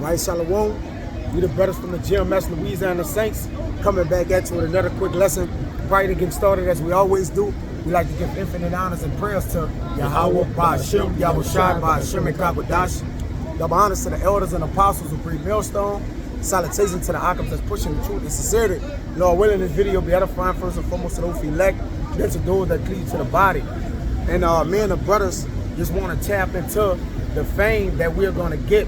right, Shalom. We the brothers from the GMS Louisiana Saints coming back at you with another quick lesson. Prior to getting started, as we always do, we like to give infinite honors and prayers to Yahweh, Ba'Shem, Yahushai, Ba'Shem, and Kakwadash. Double honors to the elders and apostles who breathe millstone. Salutations to the Akams that's pushing the truth and sincerity. Lord willing, this video be edifying first and foremost to those who elect, then to those that cleave to the body. And me and the brothers just want to tap into the fame that we're going to get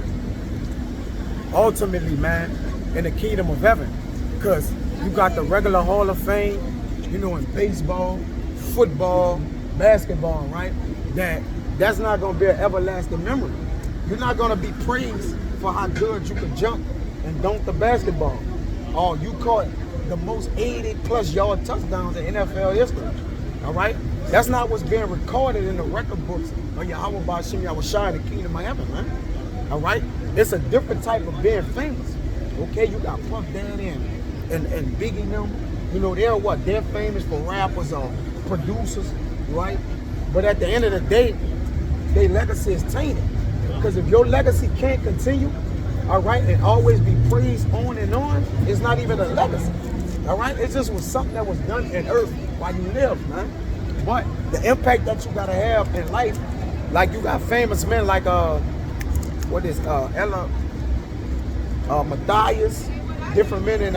ultimately, man, in the kingdom of heaven. Because you got the regular Hall of Fame, you know, in baseball, football, basketball, right? That's not going to be an everlasting memory. You're not going to be praised for how good you could jump and dunk the basketball. Or you caught the most 80+ yard touchdowns in NFL history. All right? That's not what's being recorded in the record books of Yahweh Ba'Shem Yahushai in the kingdom of heaven, man. All right? It's a different type of being famous. Okay? You got Puff Daddy and Biggie them. You know, they're what? They're famous for rappers or producers, right? But at the end of the day, their legacy is tainted. Because if your legacy can't continue, all right, and always be praised on and on, it's not even a legacy. All right? It just was something that was done in earth while you live, man. But the impact that you gotta have in life, like you got famous men like Ella Matthias, different men in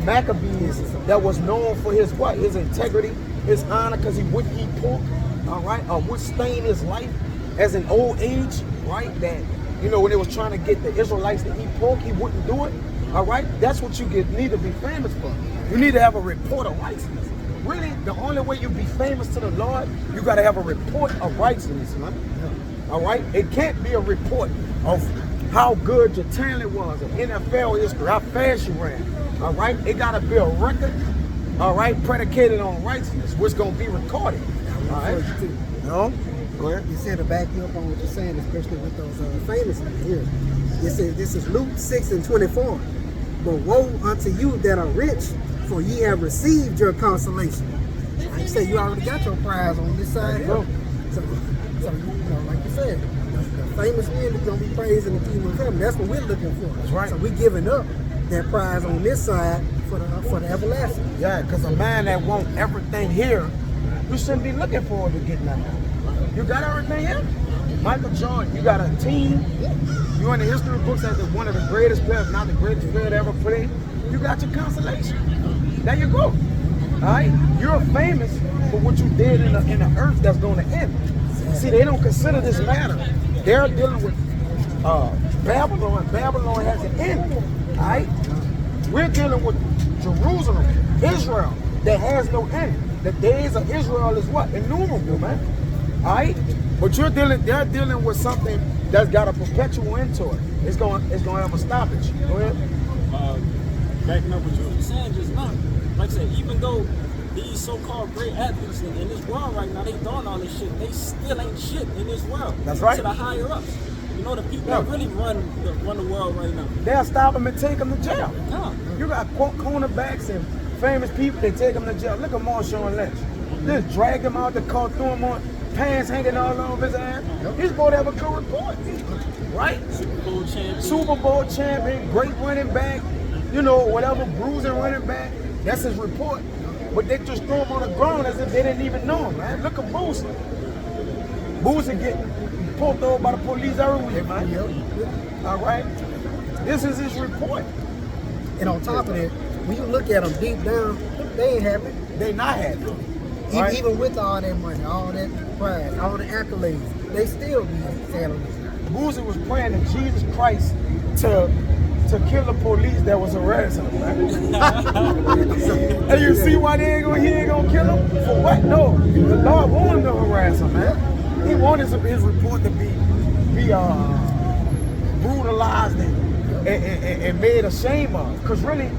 Maccabees that was known for his what? His integrity, his honor, because he wouldn't eat pork, all right, or would stain his life as an old age, right? That, you know, when they was trying to get the Israelites to eat pork, he wouldn't do it, all right? That's what you need to be famous for. You need to have a report of righteousness. Really, the only way you be famous to the Lord, you got to have a report of righteousness, man. All right? It can't be a report of how good your talent was, in NFL history, how fast you ran. All right? It got to be a record, all right, predicated on righteousness, which going to be recorded. All right? No? Go ahead. You said to back you up on what you're saying, especially with those famous ones here. You said this is Luke 6:24. But woe unto you that are rich, for ye have received your consolation. Like you said, you already got your prize on this side here. So you know, like you said, the famous men are going to be praised in the kingdom of heaven. That's what we're looking for. That's right. So we're giving up that prize on this side for the everlasting. Yeah, because a man that want everything here, you shouldn't be looking forward to getting that. You got everything here? Michael Jordan, you got a team. You're in the history books as one of the greatest players, not the greatest player to ever play. You got your consolation. There you go. All right? You're famous for what you did in the earth that's going to end. See, they don't consider this matter. They're dealing with Babylon. Babylon has an end. All right? We're dealing with Jerusalem, Israel, that has no end. The days of Israel is what? Innumerable, man. All right? But they're dealing with something that's got a perpetual end to it. It's going to have a stoppage. Go ahead. Backing up what you were saying just now, like I said, even though these so-called great athletes in this world right now, they doing all this shit, they still ain't shit in this world. That's right. To the higher ups. You know, the people that really run the world right now. They'll stop them and take them to jail. Yeah. You got cornerbacks and famous people, they take them to jail. Look at Marshawn Lynch. Just drag him out the car, throw him on, pants hanging all over his ass. He's supposed to have a good report. Right? Super Bowl champion, great running back. You know, whatever, bruising running back, that's his report. But they just throw him on the ground as if they didn't even know him, man. Look at Boosie. Boosie getting pulled over by the police every week, man. All right? This is his report. And on top of that, when you look at them deep down, they ain't happy. They not happy. Right? Even with all that money, all that pride, all the accolades, they still be sad on this. Boosie was praying to Jesus Christ to kill the police that was harassing him, man. And you see why he ain't gonna kill him? For what? No, the Lord wanted him to harass him, man. He wanted his report to be brutalized and made a shame of. Because really,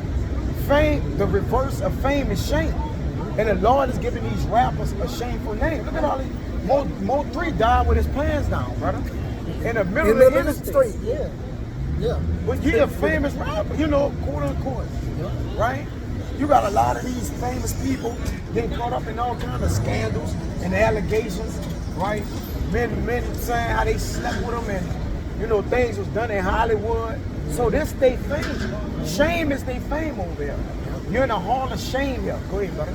fame, the reverse of fame is shame. And the Lord is giving these rappers a shameful name. Look at all these. Mo 3 died with his pants down, brother. In the middle of the street. Yeah. Yeah. But you're a famous rapper, you know, quote unquote. Right? You got a lot of these famous people getting caught up in all kinds of scandals and allegations, right? Men saying how they slept with them and You know, things was done in Hollywood. So this they fame. Shame is they fame over there. You're in a hall of shame here. Go ahead, brother.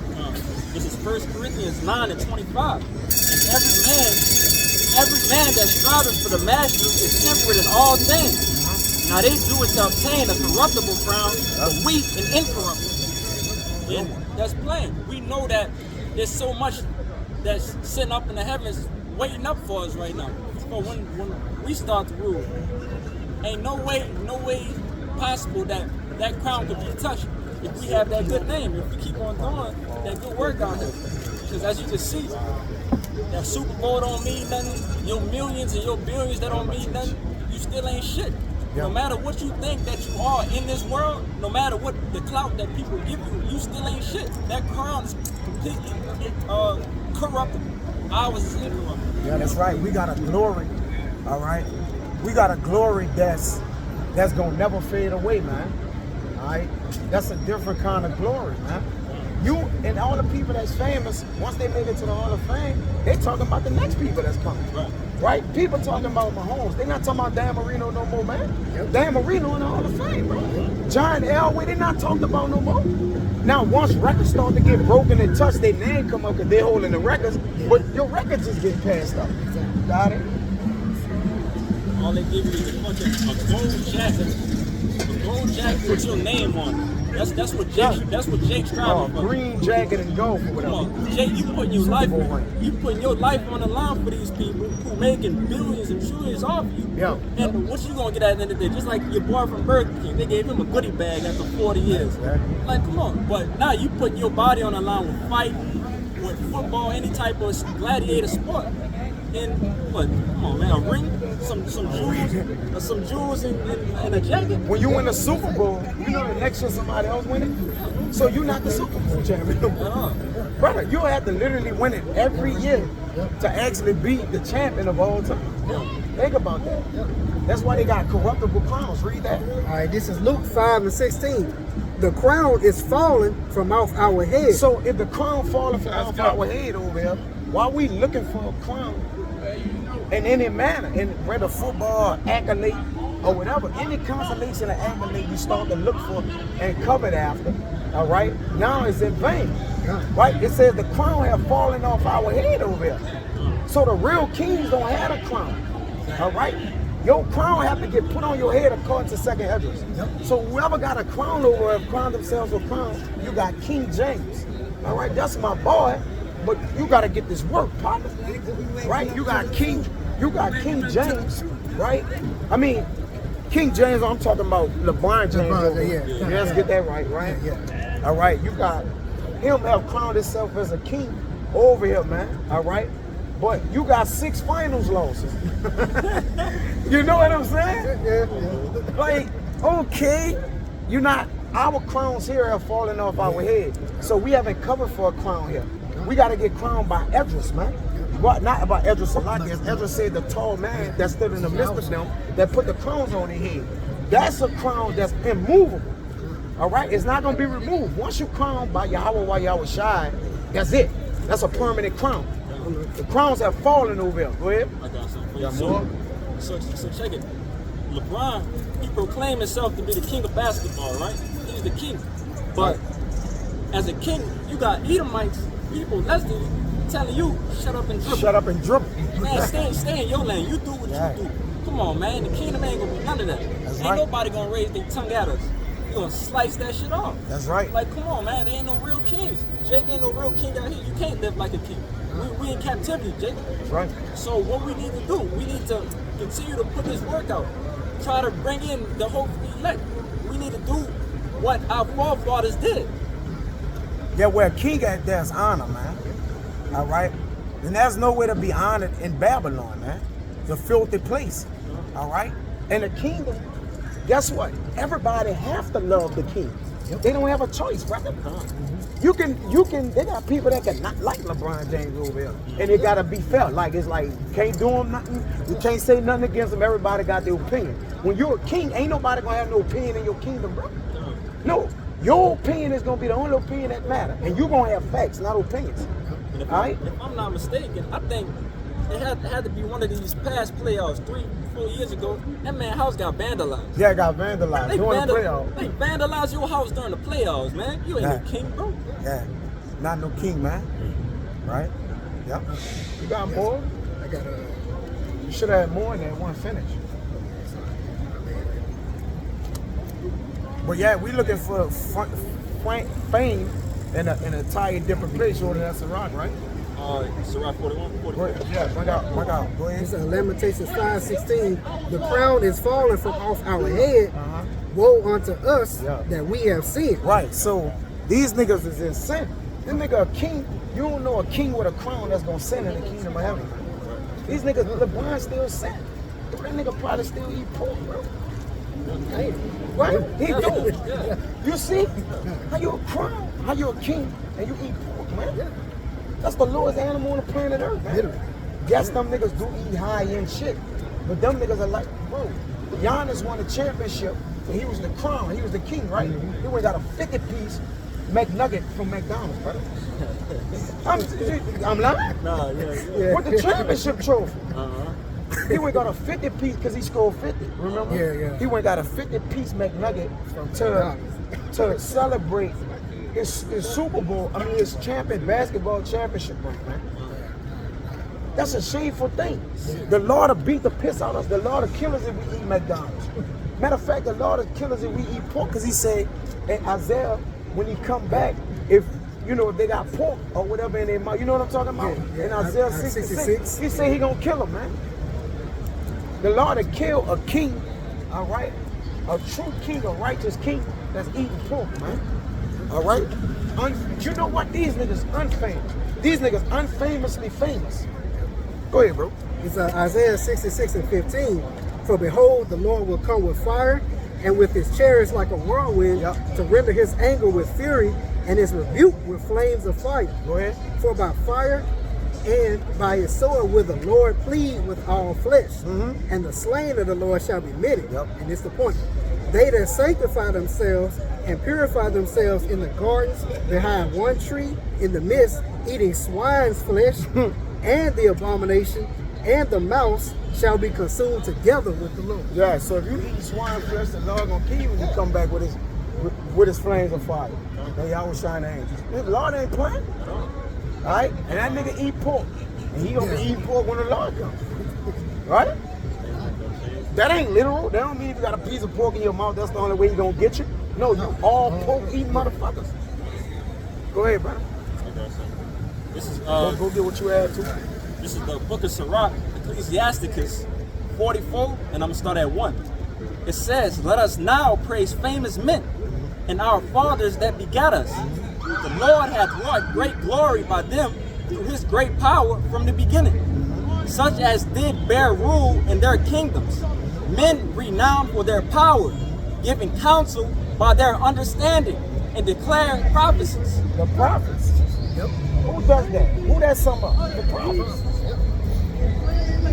This is 1 Corinthians 9:25. And every man that's striving for the mastery is temperate in all things. Now they do it to obtain a corruptible crown, but we an incorruptible. And that's plain. We know that there's so much that's sitting up in the heavens waiting up for us right now. So when we start to rule, ain't no way possible that crown could be touched if we have that good name, if we keep on doing that good work out here. Because as you can see, that Super Bowl don't mean nothing, your millions and your billions that don't mean nothing, you still ain't shit. No matter what you think that you are in this world, no matter what the clout that people give you, you still ain't shit. That crown is completely corruptible. Ours is incorruptible. Yeah, that's right. We got a glory, all right? We got a glory that's gonna never fade away, man. All right? That's a different kind of glory, man. You and all the people that's famous, once they make it to the Hall of Fame, they talking about the next people that's coming. Right? People talking about Mahomes. They not talking about Dan Marino no more, man. Dan Marino in the Hall of Fame, bro. John Elway, they not talked about no more. Now, once records start to get broken and touched, their name come up because they're holding the records, but your records just get passed up. Got it? All they give you is a gold jacket. A gold jacket with your name on it. That's what Jake's driving for. Green jacket and gold for whatever. Come on, Jake, you putting your life on the line for these people who making billions and trillions off you. Yeah. And what you gonna get at the end of the day? Just like your boy from Burger King, they gave him a goodie bag after 40 years. Exactly. Like, come on. But now you putting your body on the line with fighting, with football, any type of gladiator sport. And what? Come on, man, a ring, some jewels, and a jacket. When you win the Super Bowl, you know the next year somebody else win it. So you're not the Super Bowl champion. Brother, you have to literally win it every year to actually be the champion of all time. Think about that. That's why they got corruptible crowns. Read that. All right, this is Luke 5:16. The crown is falling from off our head. So if the crown falling from off our head over here, why we looking for a crown in any manner, in whether football, accolade, or whatever, any consolation or accolade you start to look for and covet after, all right, now it's in vain, right? It says the crown have fallen off our head over here. So the real kings don't have a crown, all right? Your crown have to get put on your head according to 2nd Esdras. So whoever got a crown over have crowned themselves with crown, you got King James, all right? That's my boy, but you got to get this work, partner, right? You got King James, right? I mean, King James, I'm talking about LeBron James. Yeah, let's get that right? Yeah. All right, you got him have crowned himself as a king over here, man. All right, but you got 6 finals losses. You know what I'm saying? Like, okay, you're not. Our crowns here have fallen off our head, so we haven't covered for a crown here. We got to get crowned by Esdras, man. Well, not about Esdras Salakias. Esdras said the tall man that stood in the midst of them that put the crowns on their head. That's a crown that's immovable. All right? It's not going to be removed. Once you're crowned by Yahweh while Yahweh Shai, that's it. That's a permanent crown. The crowns have fallen over here. Go ahead. I got something for you. Got more? So check it. LeBron, he proclaimed himself to be the king of basketball, right? He's the king. But as a king, you got Edomites, people less than you, telling you, shut up and dribble. Shut up and dribble. Man, stay in your lane. You do what you do. Come on, man. The kingdom ain't gonna be none of that. Ain't nobody gonna raise their tongue at us. You gonna slice that shit off. That's right. Like, come on, man. There ain't no real kings. Jake ain't no real king out here. You can't live like a king. We in captivity, Jake. That's right. So what we need to do, we need to continue to put this work out. Try to bring in the whole elect. We need to do what our forefathers did. Yeah, where a king at, there's honor, man. All right? And there's no way to be honored in Babylon, man. It's a filthy place. All right? And the kingdom, guess what? Everybody have to love the king. They don't have a choice, brother. You can, they got people that can not like LeBron James over here. And it gotta be felt. Like, it's like, you can't do him nothing. You can't say nothing against him. Everybody got their opinion. When you're a king, ain't nobody gonna have no opinion in your kingdom, bro. No. Your opinion is gonna be the only opinion that matters. And you're gonna have facts, not opinions. If All right? if I'm not mistaken, I think it had to be one of these past playoffs 3-4 years ago. That man house got vandalized. Yeah, it got vandalized during the playoffs. They vandalized your house during the playoffs, man. You ain't no king, bro. Yeah, not no king, man. Right? Yep. You got more? I got You should have had more than one finish. But yeah, we looking for fame in an entirely different place other than Ciroc, right? Ciroc 41. Yeah, bring out. Go ahead. It's Lamentations 5:16. The crown is fallen from off our head. Uh-huh. Woe unto us Yeah. that we have sinned. Right, so these niggas is in sin. This nigga a king. You don't know a king with a crown that's gonna sin in the kingdom of heaven. These niggas, LeBron still sin. That nigga probably still eat pork, bro. Hey, Right? He do. Yeah. You see? How you a crown? How you a king and you eat pork, man? That's the lowest animal on the planet Earth, man. Literally. Yes, them niggas do eat high-end shit, but them niggas are like, bro, Giannis won the championship, and he was the crown, he was the king, right? He went got a 50-piece McNugget from McDonald's, brother. I'm lying? Nah, yeah. With the championship trophy. Uh-huh. He went got a 50-piece because he scored 50, remember? Yeah. He went got a 50-piece McNugget to celebrate his Super Bowl, his basketball championship run, man. That's a shameful thing. The Lord will beat the piss out of us. The Lord will kill us if we eat McDonald's. Matter of fact, the Lord will kill us if we eat pork, because he said in Isaiah, when he come back, if they got pork or whatever in their mouth, you know what I'm talking about? Yeah. In Isaiah 66, he said he gonna kill them, man. The Lord will kill a king, all right? A true king, a righteous king that's eating pork, man. All right? You know what? These niggas unfamous. These niggas unfamously famous. Go ahead, bro. It's Isaiah 66:15. For behold, the Lord will come with fire, and with his chariots like a whirlwind, to render his anger with fury, and his rebuke with flames of fire. Go ahead. For by fire and by his sword will the Lord plead with all flesh, and the slain of the Lord shall be many. And it's the point. They that sanctify themselves and purify themselves in the gardens behind one tree in the midst, eating swine's flesh, and the abomination and the mouse shall be consumed together with the Lord. Yeah, so if you eat swine flesh, the Lord gonna kill you when you come back with his flames of fire. And y'all was shining angels. The Lord ain't playing. Alright? And that nigga eat pork. And he gonna be eating pork when the Lord comes. Right? That ain't literal. That don't mean if you got a piece of pork in your mouth, that's the only way he gonna get you. No, you all pork eating motherfuckers. Go ahead, bro. This is Go get what you had to. This is the book of Sirach, Ecclesiasticus 44, and I'm gonna start at 1. It says, "Let us now praise famous men, and our fathers that begat us. The Lord hath wrought great glory by them through his great power from the beginning, such as did bear rule in their kingdoms, men renowned for their power, giving counsel by their understanding, and declaring prophecies." The prophets. Who does that? Who that sum up? The prophets.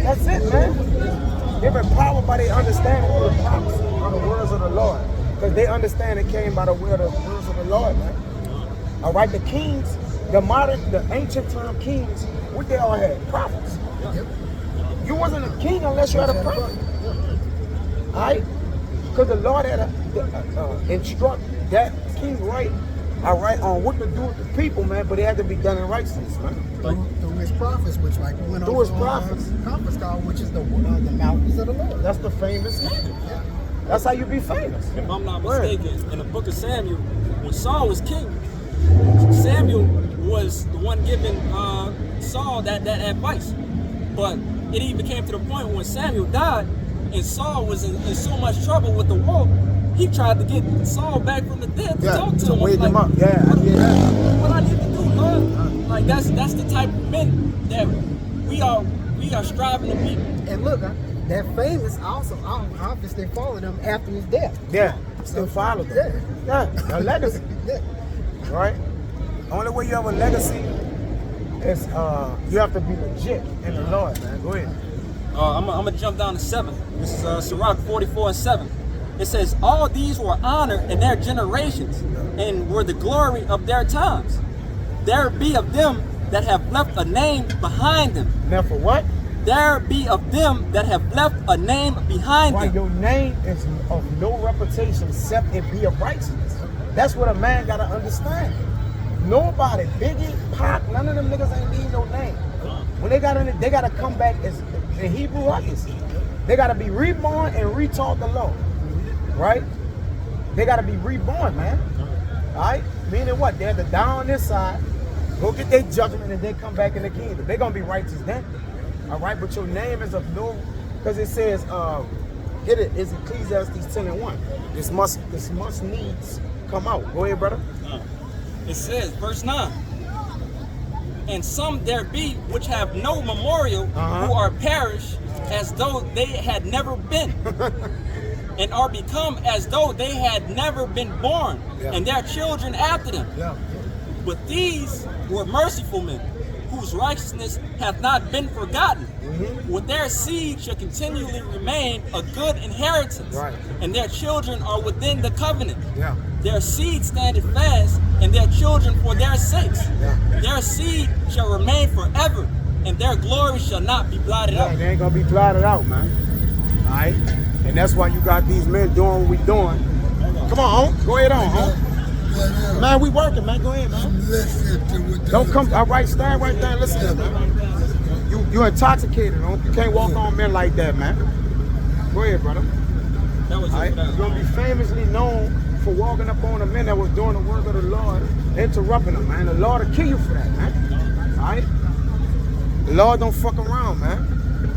That's it, man. They're empowered by their understanding of the prophets, of the words of the Lord. Because they understand it came by the words of the Lord, man. All right, the kings, the ancient time kings, what they all had? Prophets. You wasn't a king unless you had a prophet. All right? Because the Lord had to instruct that king right, all right, on what to do with the people, man, but it had to be done in righteousness, man. Through his prophets, which went Through his prophets. conference call, which is the mountains of the Lord. That's the famous name. That's how you be famous. If I'm not mistaken, in the book of Samuel, when Saul was king, Samuel was the one giving Saul that advice. But it even came to the point when Samuel died and Saul was in so much trouble with the war, he tried to get Saul back from the dead to talk to him. Wake him up. What I need to do, Lord? Like that's the type of men that we are striving to be. And look, that famous also obviously followed him after his death. Yeah, still follow them. Yeah, a legacy. Right? Only way you have a legacy is you have to be legit in the Lord, man. Go ahead. I'm gonna jump down to 7. This is Sirach 44:7. It says, "All these were honored in their generations, and were the glory of their times. There be of them that have left a name behind them." Now for what? there be of them that have left a name behind Why them. your name is of no reputation except it be of righteousness. That's what a man gotta understand. Nobody, Biggie, Pac, none of them niggas ain't need no name. When they gotta come back as the Hebrew Huckers. They gotta be reborn and retaught the law. Right? They gotta be reborn, man. Alright? Meaning what? They have to die on this side, go get their judgment, and then come back in the kingdom. They're gonna be righteous then. Alright, but your name is of no, because it says, get it, is Ecclesiastes 10:1. This must needs come out. Go ahead, brother. It says, verse 9, and some there be which have no memorial, who are perished as though they had never been, and are become as though they had never been born, and their children after them. Yeah. But these were merciful men, whose righteousness hath not been forgotten. With their seed shall continually remain a good inheritance, Right. and their children are within the covenant. Yeah. Their seed standeth fast, and their children for their sakes. Yeah. Their seed shall remain forever, and their glory shall not be blotted Yeah, out. they ain't gonna be blotted out, man. Alright? And that's why you got these men doing what we doing. Come on, home. Go ahead on, home. Man, we working, man. Go ahead, man. Don't come. All right, stand right there and listen to me, man. You intoxicated, home. You can't walk on men like that, man. Go ahead, brother. That was Alright? You're gonna be famously known for walking up on the men that was doing the work of the Lord, interrupting them, man. The Lord will kill you for that, man. Alright? The Lord don't fuck around, man.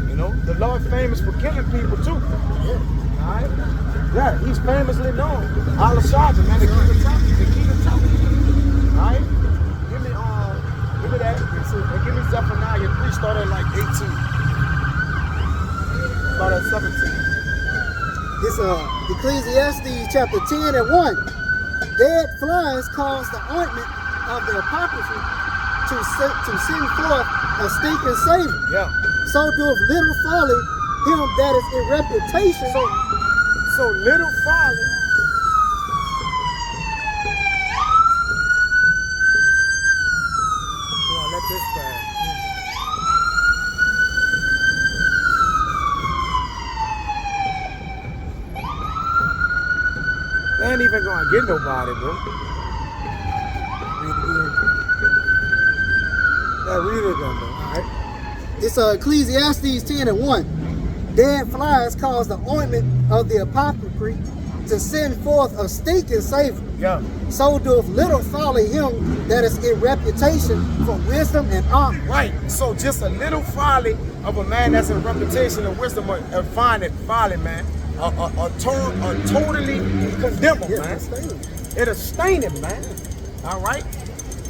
You know, the Lord famous for killing people too. Alright? Yeah, he's famously known. Allah Sharjah, man, the king of talking. The king of talking. Alright? Give me that. And give me Zephaniah 3, start at like 18. Start at 17. This Ecclesiastes chapter 10:1. Dead flies cause the ointment of the apocryphy to send forth a stinking savor. Yeah. So doeth little folly him that is in reputation. So little folly. Come on, let this pass. They ain't even gonna get nobody, bro. Read it again, bro. Alright. It's Ecclesiastes 10:1. Dead flies cause the ointment of the apocryphy to send forth a stinking savor. Yeah. So doeth little folly him that is in reputation for wisdom and honor. Right. So just a little folly of a man that's in reputation of wisdom or find it folly, man. Totally condemnable, man. It'll stain him, man. All right.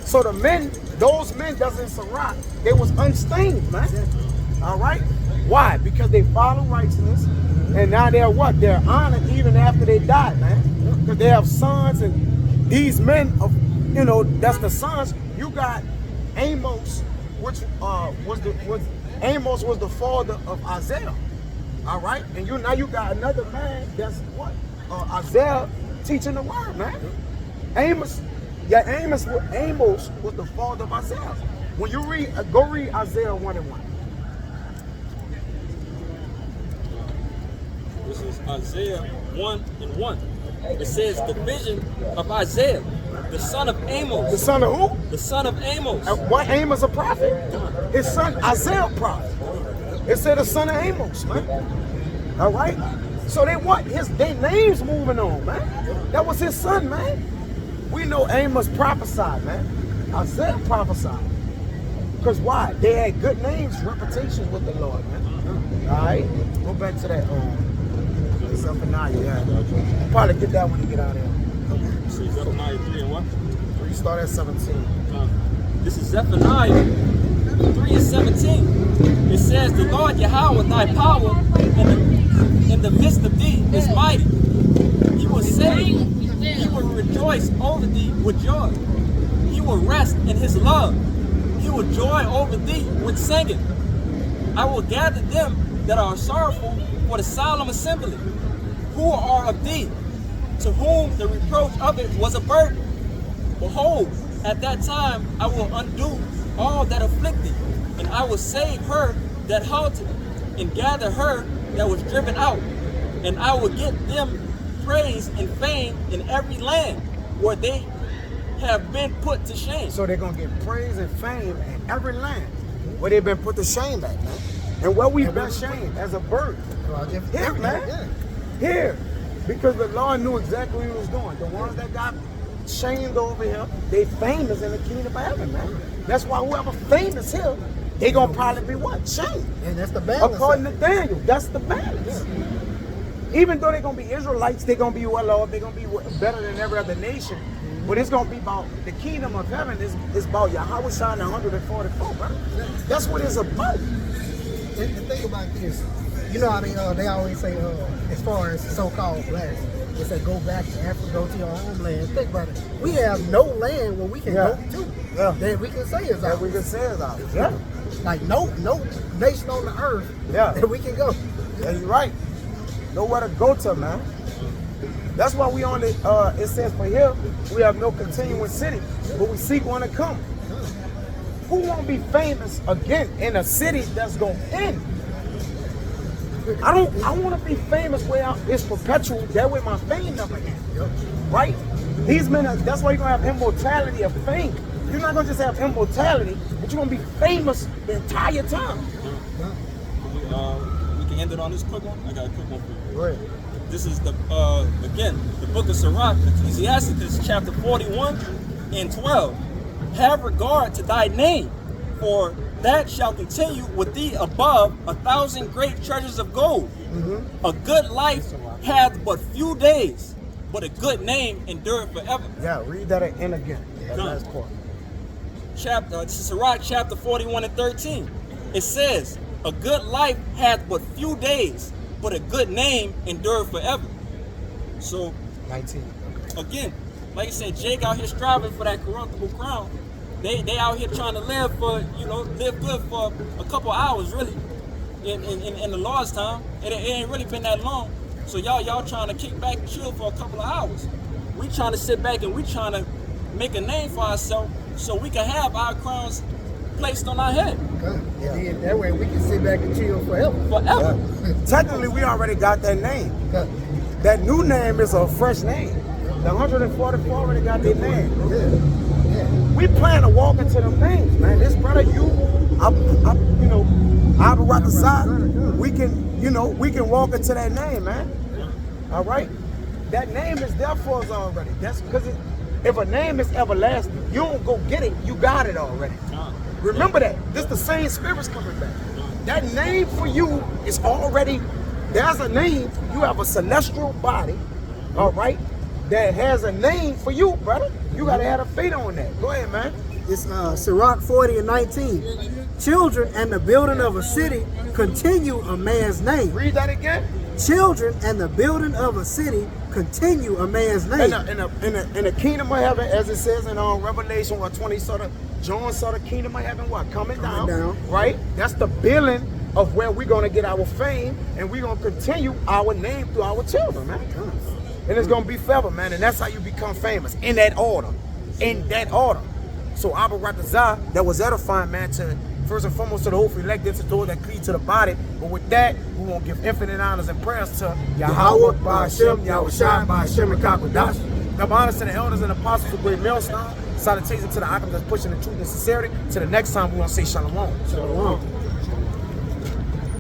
So the men, those men doesn't Sirach, they was unstained, man. All right. Why? Because they follow righteousness, and now they're what? They're honored even after they died, man. Because they have sons, and these men of, you know, that's the sons. You got Amos, which Amos was the father of Isaiah. All right, and now you got another man that's what? Isaiah teaching the word, man. Amos was the father of Isaiah. When you read, go read Isaiah 1:1. This is Isaiah 1:1. It says the vision of Isaiah, the son of Amos. The son of who? The son of Amos. What, Amos a prophet? His son Isaiah a prophet. It said the son of Amos, man. All right? So they what? Their names moving on, man. That was his son, man. We know Amos prophesied, man. Isaiah prophesied. Because why? They had good names, reputations with the Lord, man. All right? Go back to that Zephaniah, yeah. Probably get that when you get out of here. See Zephaniah 3:1. 3, start at 17. This is Zephaniah 3:17. It says, the Lord Yahweh, thy power in the midst of thee is mighty. He will save. He will rejoice over thee with joy. He will rest in his love. He will joy over thee with singing. I will gather them that are sorrowful for the solemn assembly, who are of thee, to whom the reproach of it was a burden. Behold, at that time I will undo all that afflict thee, and I will save her that halted, and gather her that was driven out, and I will get them praise and fame in every land where they have been put to shame. So they're gonna get praise and fame in every land where they've been put to shame at, man. And where we've been shamed as a bird. Here, man. Here. Because the Lord knew exactly what he was doing. The ones that got shamed over here, they famous in the kingdom of heaven, man. That's why whoever famous here, they gonna probably be what? Shamed. And that's the balance. According to Daniel, that's the balance. Even though they're gonna be Israelites, they're gonna be well off, they're gonna be better than every other nation. But it's gonna be about the kingdom of heaven is about Yahweh Shai 144, bro. That's what it's about. And think about this. You know, I mean, they always say, as far as so-called blacks, they say go back to Africa, go to your homeland. Think about it. We have no land where we can go to. That we can say is ours. That we can say is ours. Yeah. Like no nation on the earth that we can go. Yeah, you're right. Nowhere to go to, man. That's why we only, it says for here, we have no continuing city, but we seek one to come. Who won't be famous again in a city that's going to end? I want to be famous where it's perpetual. That way my fame never ends. Right? These men, that's why you're going to have immortality of fame. You're not going to just have immortality, but you're going to be famous the entire time. We can end it on this quick one. I got a quick one for you. Right. This is the again the book of Sirach, Ecclesiasticus chapter 41 and 12. Have regard to thy name, for that shall continue with thee above 1,000 great treasures of gold. A good life hath but few days, but a good name endureth forever. Yeah, read that in again. That last part. Sirach chapter 41 and 13. It says, a good life hath but few days, but a good name endureth forever. So 19. Again, like I said, Jake out here striving for that corruptible crown. They out here trying to live for, live good for a couple hours, really, in the Lord's time. It ain't really been that long. So y'all trying to kick back and chill for a couple of hours. We trying to sit back and we trying to make a name for ourselves so we can have our crowns placed on our head. Yeah. That way we can sit back and chill forever. Forever. Technically, we already got that name. That new name is a fresh name. The 144 already got their name. We plan to walk into them names, man. This brother, Abba Ratazah, we can walk into that name, man. All right? That name is there for us already. That's because if a name is everlasting, you don't go get it, you got it already. Remember that. This the same spirit's coming back. That name for you is already, there's a name. You have a celestial body, all right, that has a name for you, brother. You got to have a faith on that. Go ahead, man. It's Sirach 40 and 19. Children and the building of a city continue a man's name. Read that again. Children and the building of a city continue a man's name. In the kingdom of heaven, as it says in Revelation 20, John saw the kingdom of heaven coming down, right? That's the building of where we're going to get our fame, and we're going to continue our name through our children, man. And it's going to be forever, man. And that's how you become famous, in that order. In that order. So Abba Ratazah, that was edifying, man, to first and foremost to the hopeful elect, to those that cleave to the body. But with that, we want to give infinite honors and prayers to Yahweh, Ba'ashem, Yahweh Shai, Ba'ashem, and Kakwadash. Give honors to the elders and apostles of Great Millstone. Salutations to the items that's pushing the truth and sincerity. To the next time, we want to say Shalom. Shalom.